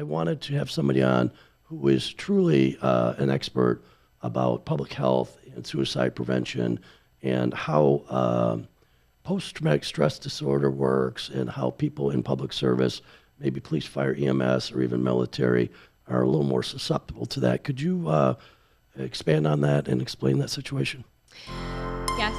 I wanted to have somebody on who is truly an expert about public health and suicide prevention and how post-traumatic stress disorder works and how people in public service, maybe police, fire, EMS, or even military, are a little more susceptible to that. Could you expand on that and explain that situation? Yes.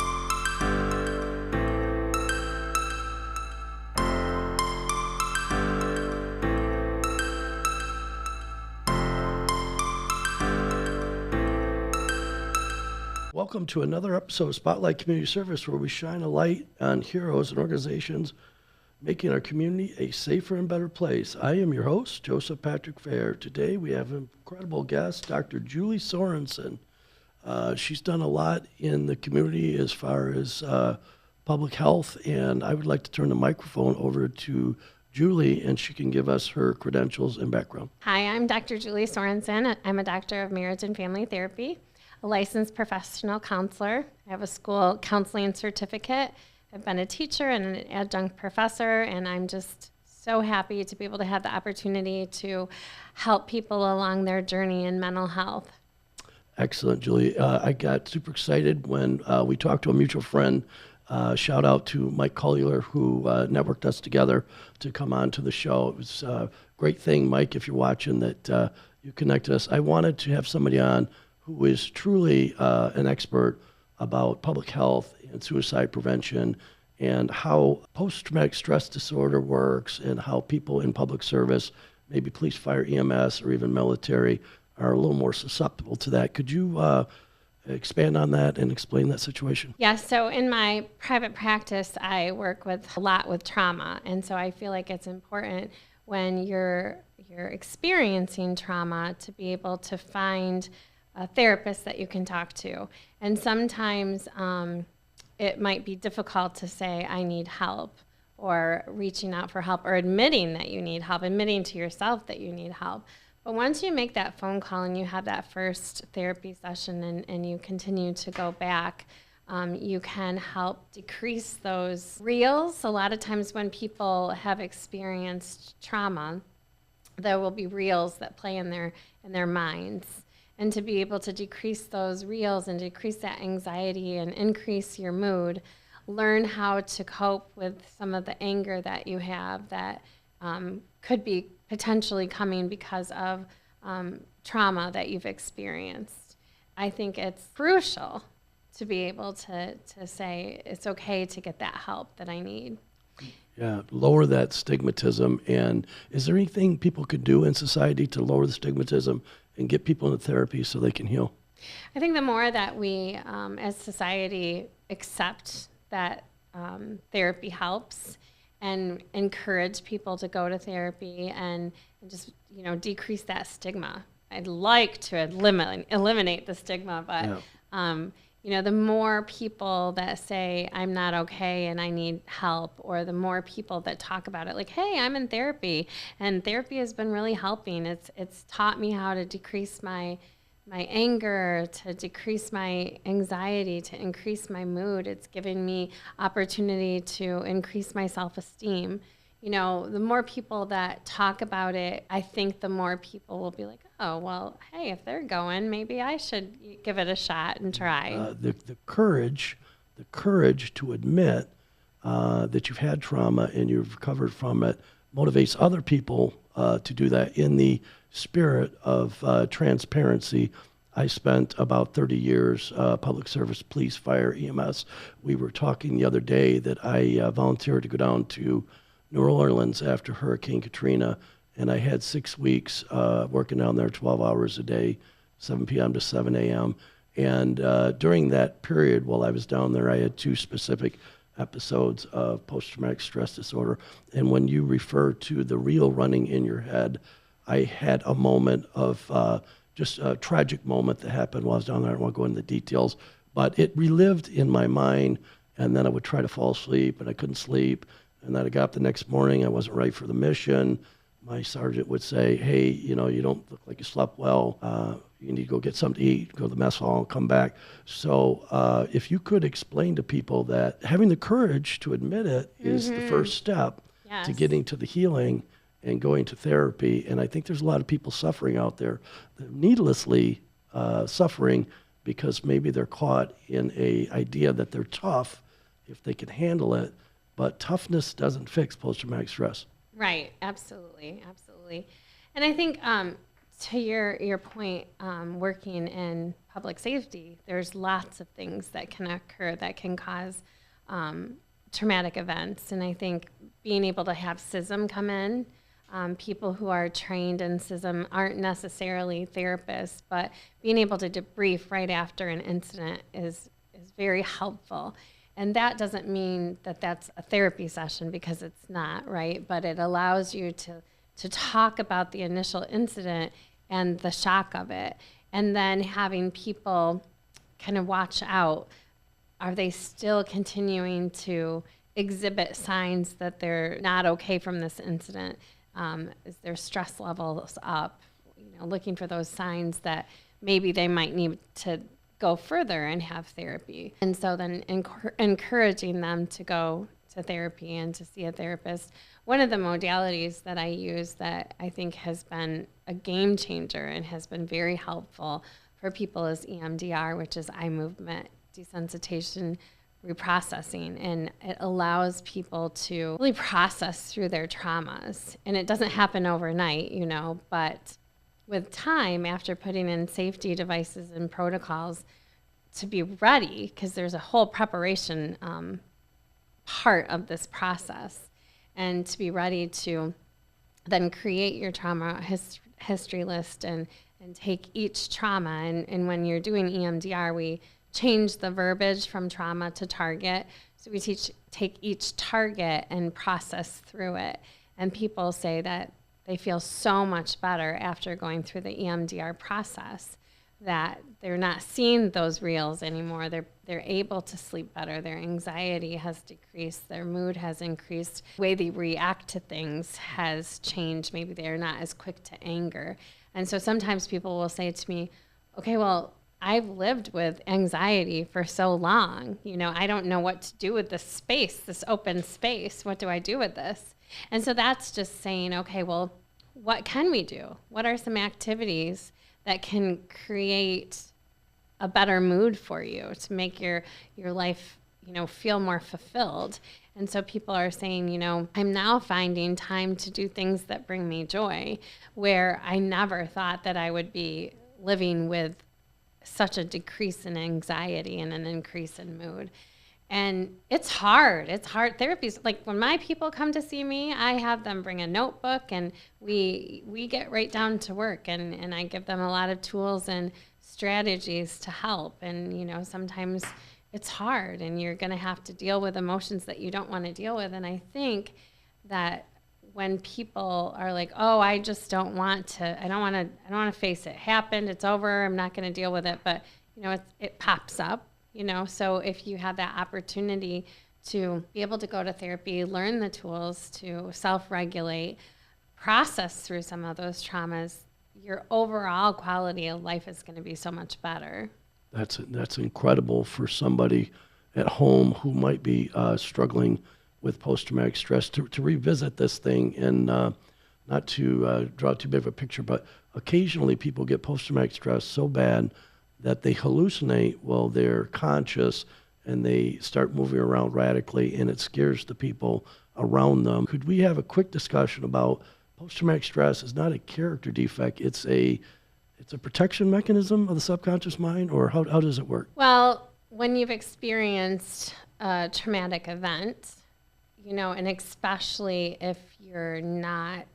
Welcome to another episode of Spotlight Community Service, where we shine a light on heroes and organizations making our community a safer and better place. I am your host, Joseph Patrick Fair. Today we have an incredible guest, Dr. Julie Sorenson. She's done a lot in the community as far as public health, and I would like to turn the microphone over to Julie, and she can give us her credentials and background. Hi, I'm Dr. Julie Sorenson. I'm a doctor of marriage and family therapy, a licensed professional counselor. I have a school counseling certificate. I've been a teacher and an adjunct professor, and I'm just so happy to be able to have the opportunity to help people along their journey in mental health. Excellent, Julie. I got super excited when we talked to a mutual friend. Shout out to Mike Collier, who networked us together to come on to the show. It was a great thing, Mike, if you're watching, that you connected us. I wanted to have somebody on who is truly an expert about public health and suicide prevention and how post-traumatic stress disorder works and how people in public service, maybe police, fire, EMS, or even military, are a little more susceptible to that. Could you expand on that and explain that situation? Yes, so in my private practice, I work with a lot with trauma, and so I feel like it's important when you're experiencing trauma to be able to find a therapist that you can talk to. And sometimes it might be difficult to say, I need help, or reaching out for help, or admitting that you need help, admitting to yourself that you need help. But once you make that phone call and you have that first therapy session and you continue to go back, you can help decrease those reels. A lot of times when people have experienced trauma, there will be reels that play in their minds. And to be able to decrease those reels and decrease that anxiety and increase your mood, learn how to cope with some of the anger that you have that could be potentially coming because of trauma that you've experienced. I think it's crucial to be able to say it's okay to get that help that I need. Yeah, lower that stigmatism. And is there anything people could do in society to lower the stigmatism and get people into therapy so they can heal? I think the more that we, as society, accept that therapy helps and encourage people to go to therapy and just, decrease that stigma. I'd like to eliminate the stigma, but the more people that say, I'm not okay and I need help, or the more people that talk about it, like, hey, I'm in therapy, and therapy has been really helping. It's taught me how to decrease my anger, to decrease my anxiety, to increase my mood. It's given me opportunity to increase my self-esteem. The more people that talk about it, I think the more people will be like, oh, well, hey, if they're going, maybe I should give it a shot and try. The courage to admit that you've had trauma and you've recovered from it motivates other people to do that in the spirit of transparency. I spent about 30 years public service, police, fire, EMS. We were talking the other day that I volunteered to go down to New Orleans after Hurricane Katrina, and I had 6 weeks working down there 12 hours a day, 7 p.m. to 7 a.m. And during that period while I was down there, I had 2 specific episodes of post-traumatic stress disorder. And when you refer to the reel running in your head, I had a moment of just a tragic moment that happened while I was down there. I don't want to go into the details, but it relived in my mind, and then I would try to fall asleep, and I couldn't sleep. And then I got up the next morning, I wasn't ready for the mission. My sergeant would say, hey, you don't look like you slept well. You need to go get something to eat, go to the mess hall and come back. So if you could explain to people that having the courage to admit it is the first step to getting to the healing, and going to therapy. And I think there's a lot of people suffering out there, needlessly suffering because maybe they're caught in a idea that they're tough if they can handle it, but toughness doesn't fix post-traumatic stress. Right. Absolutely. Absolutely. And I think to your point, working in public safety, there's lots of things that can occur that can cause traumatic events. And I think being able to have CISM come in, people who are trained in CISM aren't necessarily therapists, but being able to debrief right after an incident is very helpful. And that doesn't mean that that's a therapy session, because it's not, right? But it allows you to talk about the initial incident and the shock of it, and then having people kind of watch out. Are they still continuing to exhibit signs that they're not okay from this incident? Is their stress levels up? Looking for those signs that maybe they might need to go further and have therapy. And so then encouraging them to go to therapy and to see a therapist. One of the modalities that I use that I think has been a game changer and has been very helpful for people is EMDR, which is eye movement desensitization reprocessing. And it allows people to really process through their traumas. And it doesn't happen overnight, but with time, after putting in safety devices and protocols to be ready, because there's a whole preparation part of this process, and to be ready to then create your trauma history list and take each trauma. And when you're doing EMDR, we change the verbiage from trauma to target. So we take each target and process through it. And people say that they feel so much better after going through the EMDR process, that they're not seeing those reels anymore. They're able to sleep better. Their anxiety has decreased. Their mood has increased. The way they react to things has changed. Maybe they're not as quick to anger. And so sometimes people will say to me, okay, well, I've lived with anxiety for so long. I don't know what to do with this space, this open space. What do I do with this? And so that's just saying, okay, well, what can we do? What are some activities that can create a better mood for you to make your life, feel more fulfilled? And so people are saying, I'm now finding time to do things that bring me joy, where I never thought that I would be living with such a decrease in anxiety and an increase in mood. And it's hard. It's hard. Therapy's like, when my people come to see me, I have them bring a notebook, and we get right down to work, and I give them a lot of tools and strategies to help. And, sometimes it's hard, and you're going to have to deal with emotions that you don't want to deal with. And I think that when people are like, oh, I just don't want to, I don't want to face it. It happened, it's over, I'm not going to deal with it. But, it pops up. So if you have that opportunity to be able to go to therapy, learn the tools to self-regulate, process through some of those traumas, your overall quality of life is going to be so much better. That's incredible for somebody at home who might be struggling with post-traumatic stress to revisit this thing, and not to draw too big of a picture, but occasionally people get post-traumatic stress so bad that they hallucinate while they're conscious, and they start moving around radically, and it scares the people around them. Could we have a quick discussion about post-traumatic stress is not a character defect, it's a protection mechanism of the subconscious mind, or how does it work? Well, when you've experienced a traumatic event, and especially if you're not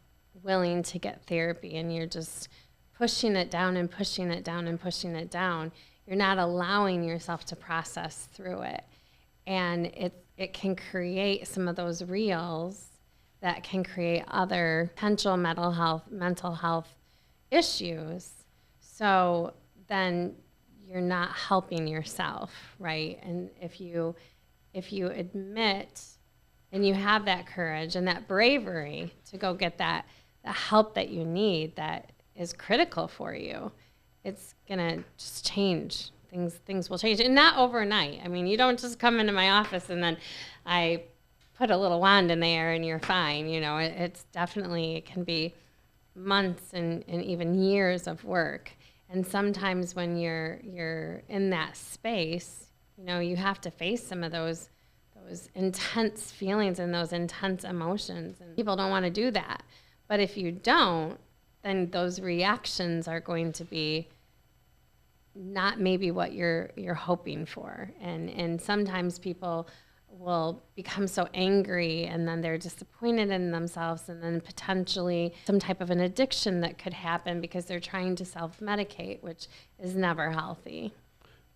willing to get therapy and you're just pushing it down and pushing it down and pushing it down, you're not allowing yourself to process through it. And it can create some of those reels that can create other potential mental health issues. So then you're not helping yourself, right? And if you admit and you have that courage and that bravery to go get the help that you need, that is critical for you, it's gonna just change. Things will change, and not overnight. I mean, you don't just come into my office and then I put a little wand in the air and you're fine. You know, it's definitely, it can be months and even years of work. And sometimes when you're in that space, you know, you have to face some of those intense feelings and those intense emotions. And people don't want to do that. But if you don't, then those reactions are going to be not maybe what you're hoping for. And sometimes people will become so angry and then they're disappointed in themselves, and then potentially some type of an addiction that could happen because they're trying to self-medicate, which is never healthy.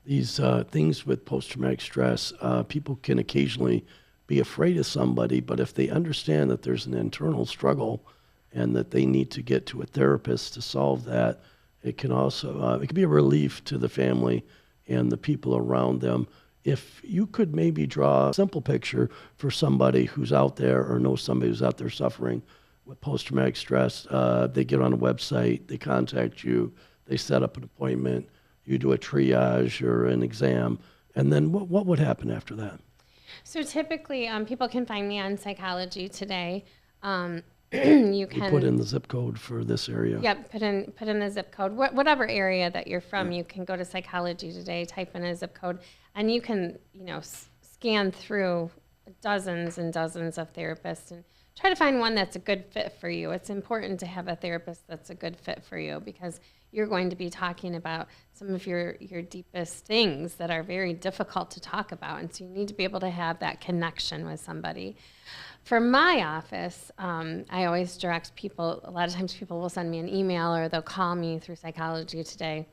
These things with post-traumatic stress, people can occasionally be afraid of somebody, but if they understand that there's an internal struggle and that they need to get to a therapist to solve that, it can also it can be a relief to the family and the people around them. If you could maybe draw a simple picture for somebody who's out there or knows somebody who's out there suffering with post-traumatic stress, they get on a website, they contact you, they set up an appointment, you do a triage or an exam, and then what would happen after that? So typically, people can find me on Psychology Today. You can put in the zip code for this area. Yep, put in the zip code. Whatever area that you're from, you can go to Psychology Today, type in a zip code, and you can, you know, scan through dozens and dozens of therapists and try to find one that's a good fit for you. It's important to have a therapist that's a good fit for you because you're going to be talking about some of your deepest things that are very difficult to talk about. And so you need to be able to have that connection with somebody. For my office, I always direct people. A lot of times people will send me an email or they'll call me through Psychology Today.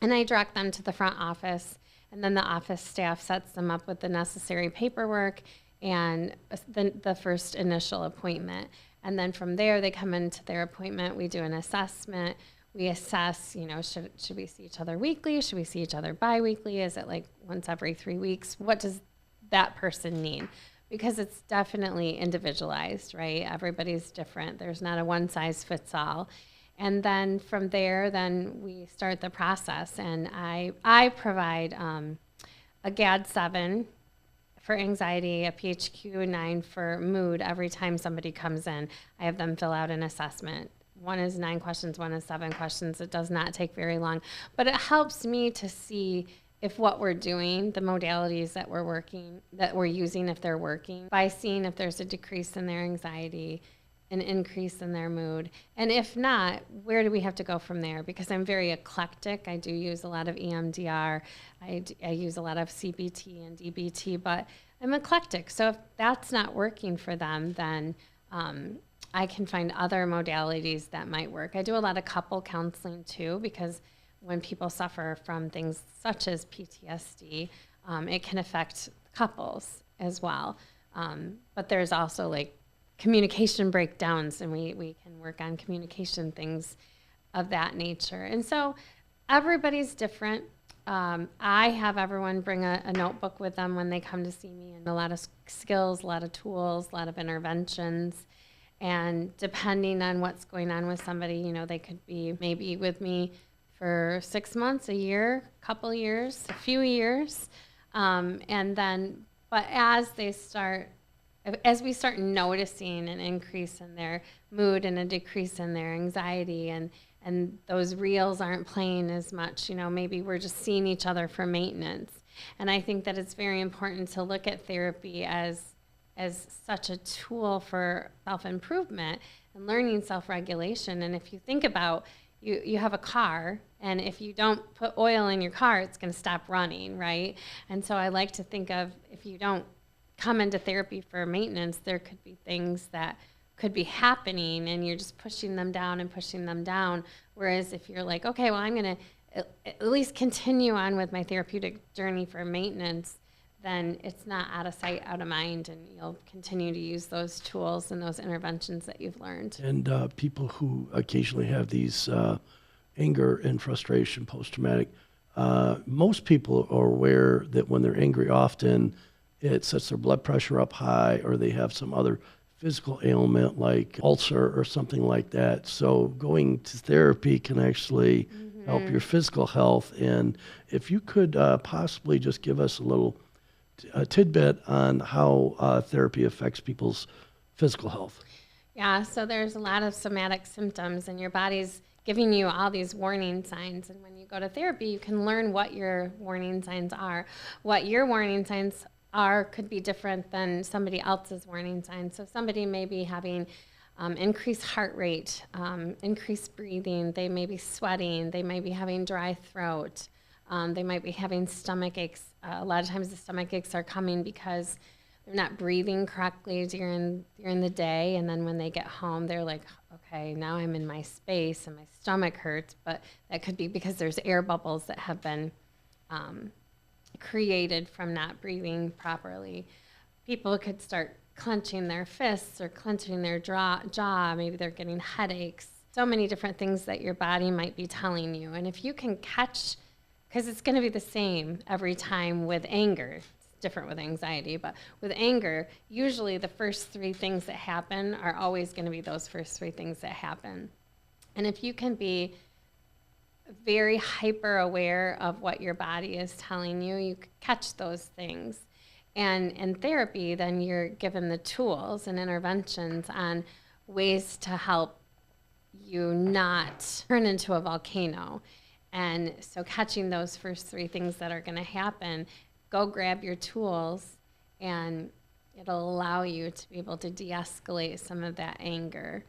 And I direct them to the front office. And then the office staff sets them up with the necessary paperwork and the first initial appointment. And then from there, they come into their appointment. We do an assessment. We assess, you know, should we see each other weekly? Should we see each other biweekly? Is it like once every 3 weeks? What does that person need? Because it's definitely individualized, right? Everybody's different. There's not a one size fits all. And then from there, then we start the process. And I provide a GAD-7 for anxiety, a PHQ-9 for mood every time somebody comes in. I have them fill out an assessment. One is 9 questions, one is 7 questions. It does not take very long. But it helps me to see if what we're doing, the modalities that we're using, if they're working, by seeing if there's a decrease in their anxiety, an increase in their mood. And if not, where do we have to go from there? Because I'm very eclectic. I do use a lot of EMDR. I use a lot of CBT and DBT, but I'm eclectic. So if that's not working for them, then I can find other modalities that might work. I do a lot of couple counseling too, because when people suffer from things such as PTSD, it can affect couples as well. But there's also like communication breakdowns, and we can work on communication, things of that nature. And so everybody's different. I have everyone bring a notebook with them when they come to see me, and a lot of skills, a lot of tools, a lot of interventions. And depending on what's going on with somebody, you know, they could be maybe with me for 6 months, a year, a couple years, a few years. And then, but as we start noticing an increase in their mood and a decrease in their anxiety, and those reels aren't playing as much, you know, maybe we're just seeing each other for maintenance. And I think that it's very important to look at therapy as such a tool for self-improvement and learning self-regulation. And if you think about, you have a car, and if you don't put oil in your car, it's going to stop running, right? And so I like to think of, if you don't come into therapy for maintenance, there could be things that could be happening and you're just pushing them down and pushing them down. Whereas if you're like, okay, well, I'm going to at least continue on with my therapeutic journey for maintenance, then it's not out of sight, out of mind, and you'll continue to use those tools and those interventions that you've learned. And people who occasionally have these anger and frustration post-traumatic, most people are aware that when they're angry often, it sets their blood pressure up high, or they have some other physical ailment like ulcer or something like that. So going to therapy can actually help your physical health. And if you could possibly just give us a little a tidbit on how therapy affects people's physical health. Yeah, so there's a lot of somatic symptoms, and your body's giving you all these warning signs. And when you go to therapy, you can learn what your warning signs are. What your warning signs are could be different than somebody else's warning signs. So somebody may be having increased heart rate, increased breathing, they may be sweating, they may be having dry throat, they might be having stomach aches. A lot of times the stomach aches are coming because they're not breathing correctly during the day, and then when they get home, they're like, okay, now I'm in my space and my stomach hurts, but that could be because there's air bubbles that have been created from not breathing properly. People could start clenching their fists or clenching their jaw. Maybe they're getting headaches. So many different things that your body might be telling you. And if you can catch, because it's going to be the same every time with anger, different with anxiety, but with anger, usually the first three things that happen are always going to be those first three things that happen. And if you can be very hyper aware of what your body is telling you, you can catch those things. And in therapy, then you're given the tools and interventions on ways to help you not turn into a volcano. And so catching those first three things that are going to happen, go grab your tools, and it'll allow you to be able to de-escalate some of that anger.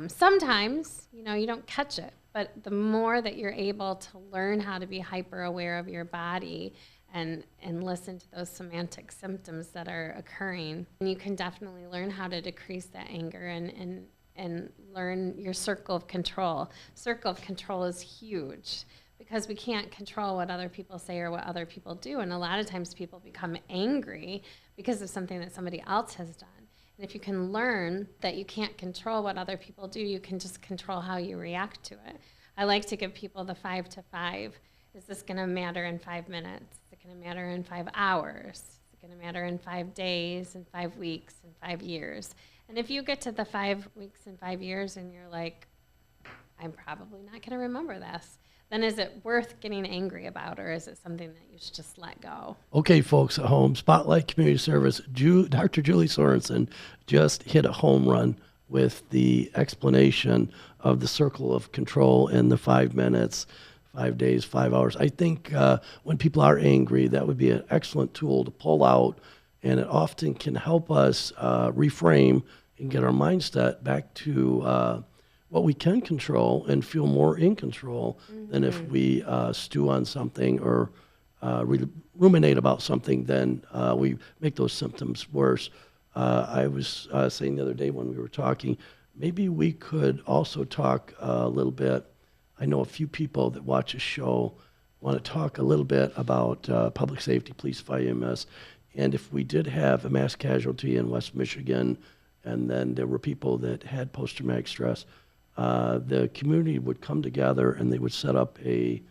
Sometimes, you don't catch it, but the more that you're able to learn how to be hyper aware of your body and listen to those somatic symptoms that are occurring, and you can definitely learn how to decrease that anger and learn your circle of control. Circle of control is huge, because we can't control what other people say or what other people do. And a lot of times people become angry because of something that somebody else has done. And if you can learn that you can't control what other people do, you can just control how you react to it. I like to give people the 5 to 5. Is this going to matter in 5 minutes? Is it going to matter in 5 hours? Is it going to matter in 5 days, in 5 weeks, in 5 years? And if you get to the 5 weeks and 5 years and you're like, I'm probably not going to remember this, then is it worth getting angry about, or is it something that you should just let go? Okay, folks at home, Spotlight Community Service, Dr. Julie Sorenson just hit a home run with the explanation of the circle of control in the 5 minutes, 5 days, 5 hours. I think when people are angry, that would be an excellent tool to pull out, and it often can help us reframe and get our mindset back to what we can control and feel more in control than if we stew on something or ruminate about something, then we make those symptoms worse. I was saying the other day when we were talking, maybe we could also talk a little bit. I know a few people that watch a show want to talk a little bit about public safety, police, fire, EMS, and if we did have a mass casualty in West Michigan, and then there were people that had post-traumatic stress, the community would come together and they would set up a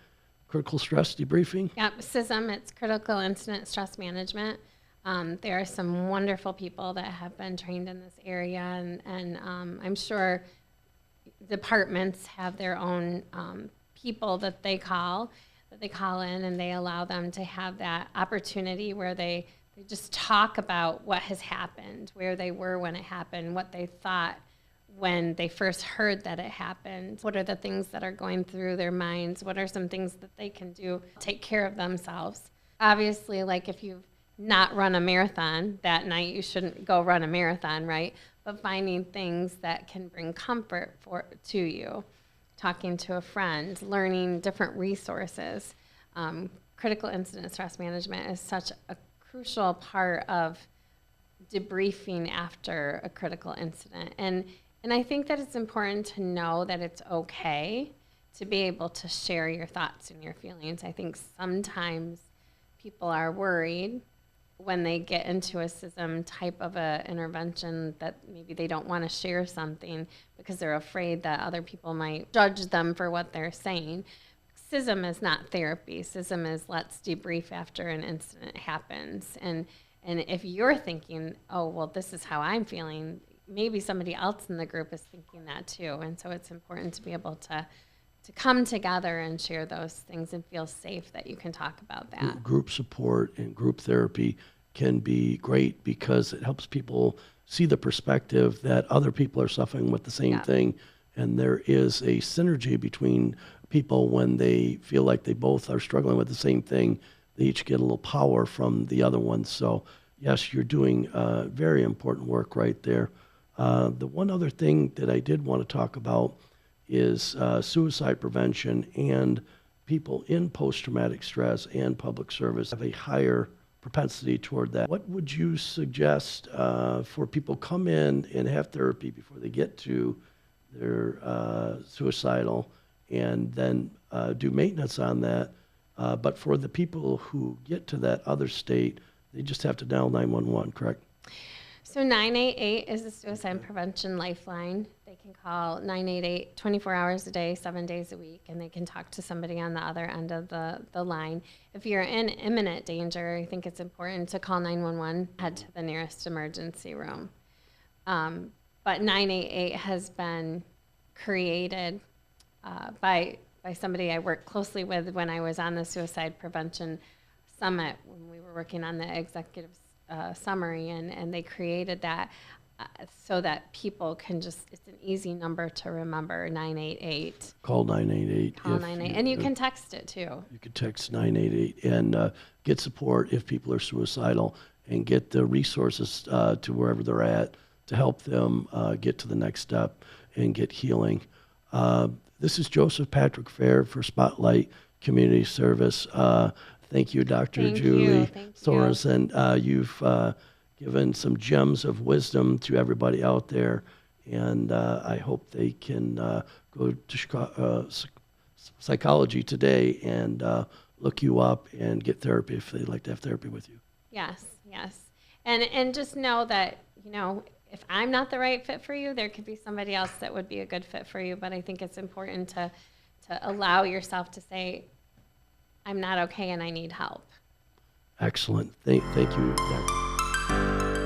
critical stress debriefing. Yep, CISM, it's Critical Incident Stress Management. There are some wonderful people that have been trained in this area, and I'm sure departments have their own people that they call in, and they allow them to have that opportunity where they just talk about what has happened, where they were when it happened, what they thought when they first heard that it happened, what are the things that are going through their minds, what are some things that they can do to take care of themselves. Obviously, like if you've not run a marathon that night, you shouldn't go run a marathon, right? But finding things that can bring comfort to you, talking to a friend, learning different resources. Critical incident stress management is such a crucial part of debriefing after a critical incident. And I think that it's important to know that it's okay to be able to share your thoughts and your feelings. I think sometimes people are worried when they get into a CISM type of a intervention that maybe they don't want to share something because they're afraid that other people might judge them for what they're saying. CISM is not therapy. CISM is let's debrief after an incident happens. And if you're thinking, oh, well, this is how I'm feeling, maybe somebody else in the group is thinking that too. And so it's important to be able to come together and share those things and feel safe that you can talk about that. Group support and group therapy can be great because it helps people see the perspective that other people are suffering with the same Yeah. thing. And there is a synergy between people when they feel like they both are struggling with the same thing. They each get a little power from the other one. So, yes, you're doing very important work right there. The one other thing that I did want to talk about is suicide prevention, and people in post-traumatic stress and public service have a higher propensity toward that. What would you suggest for people come in and have therapy before they get to their suicidal, and then do maintenance on that? But for the people who get to that other state, they just have to dial 911, correct? So 988 is the suicide prevention lifeline. They can call 988 24 hours a day, 7 days a week, and they can talk to somebody on the other end of the line. If you're in imminent danger, I think it's important to call 911, head to the nearest emergency room. But 988 has been created by somebody I worked closely with when I was on the suicide prevention summit when we were working on the executive summary, and they created that so that people can just, it's an easy number to remember, 988. Call 988. Call 988, and you can text it too. You could text 988 and get support if people are suicidal, and get the resources to wherever they're at to help them get to the next step and get healing. This is Joseph Patrick Fair for Spotlight Community Service. Thank you, Dr. Julie Sorenson. You've given some gems of wisdom to everybody out there, and I hope they can go to Psychology Today and look you up and get therapy if they'd like to have therapy with you. Yes, yes. And just know that, if I'm not the right fit for you, there could be somebody else that would be a good fit for you. But I think it's important to allow yourself to say, I'm not okay and I need help. Excellent. Thank you, Dr.